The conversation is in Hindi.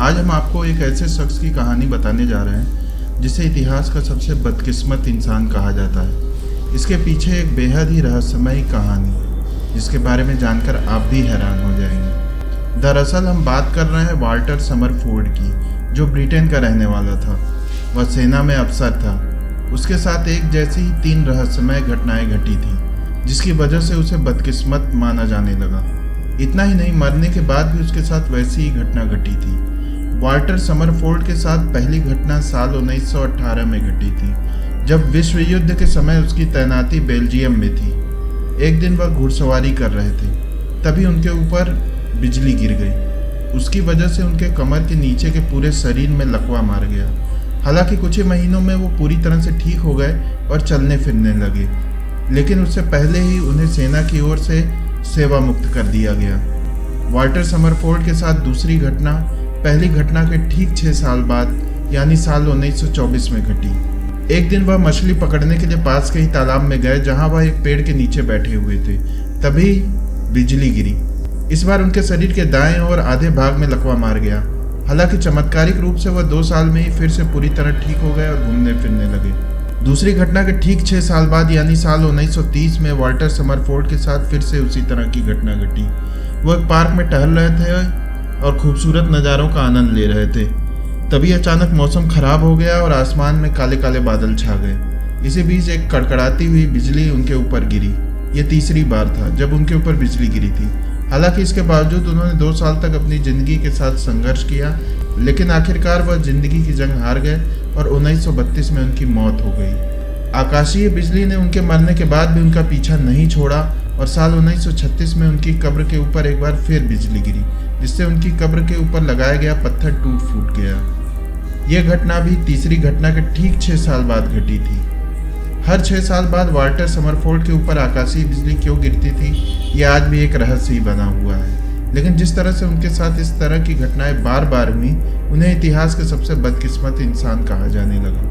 आज हम आपको एक ऐसे शख्स की कहानी बताने जा रहे हैं जिसे इतिहास का सबसे बदकिस्मत इंसान कहा जाता है। इसके पीछे एक बेहद ही रहस्यमयी कहानी जिसके बारे में जानकर आप भी हैरान हो जाएंगे। दरअसल हम बात कर रहे हैं वाल्टर समरफोर्ड की, जो ब्रिटेन का रहने वाला था। वह सेना में अफसर था। उसके साथ एक जैसी ही 3 रहस्यमय घटनाएं घटी थी जिसकी वजह से उसे बदकिस्मत माना जाने लगा। इतना ही नहीं, मरने के बाद भी उसके साथ वैसी ही घटना घटी थी। वाल्टर समरफोर्ड के साथ पहली घटना साल 1918 में घटी थी, जब विश्व युद्ध के समय उसकी तैनाती बेल्जियम में थी। एक दिन वह घुड़सवारी कर रहे थे, तभी उनके ऊपर बिजली गिर गई। उसकी वजह से उनके कमर के नीचे के पूरे शरीर में लकवा मार गया। हालांकि कुछ ही महीनों में वो पूरी तरह से ठीक हो गए और चलने फिरने लगे, लेकिन उससे पहले ही उन्हें सेना की ओर से सेवा मुक्त कर दिया गया। वाल्टर समरफोर्ड के साथ दूसरी घटना पहली घटना के ठीक 6 साल बाद यानी साल 1924 में घटी। एक दिन वह मछली पकड़ने के लिए पास के ही तालाब में गए, जहां वह एक पेड़ के नीचे बैठे हुए थे। तभी बिजली गिरी। इस बार उनके शरीर के दाएं और आधे भाग में लकवा मार गया। हालांकि चमत्कारिक रूप से वह 2 साल में ही फिर से पूरी तरह ठीक हो गए और घूमने फिरने लगे। दूसरी घटना के ठीक 6 साल बाद यानी साल 1930 में वाल्टर समरफोर्ड के साथ फिर से उसी तरह की घटना घटी। वो एक पार्क में टहल रहे थे और खूबसूरत नज़ारों का आनंद ले रहे थे। तभी अचानक मौसम खराब हो गया और आसमान में काले काले बादल छा गए। इसी बीच एक कड़कड़ाती हुई बिजली उनके ऊपर गिरी। ये तीसरी बार था जब उनके ऊपर बिजली गिरी थी। हालांकि इसके बावजूद उन्होंने 2 साल तक अपनी ज़िंदगी के साथ संघर्ष किया, लेकिन आखिरकार वह ज़िंदगी की जंग हार गए और 1932 में उनकी मौत हो गई। आकाशीय बिजली ने उनके मरने के बाद भी उनका पीछा नहीं छोड़ा और साल 1936 में उनकी कब्र के ऊपर एक बार फिर बिजली गिरी, जिससे उनकी कब्र के ऊपर लगाया गया पत्थर टूट फूट गया। यह घटना भी तीसरी घटना के ठीक 6 साल बाद घटी थी। हर 6 साल बाद वाल्टर समरफोर्ड के ऊपर आकाशीय बिजली क्यों गिरती थी, यह आज भी एक रहस्य ही बना हुआ है। लेकिन जिस तरह से उनके साथ इस तरह की घटनाएं बार बार हुई, उन्हें इतिहास के सबसे बदकिस्मत इंसान कहा जाने लगा।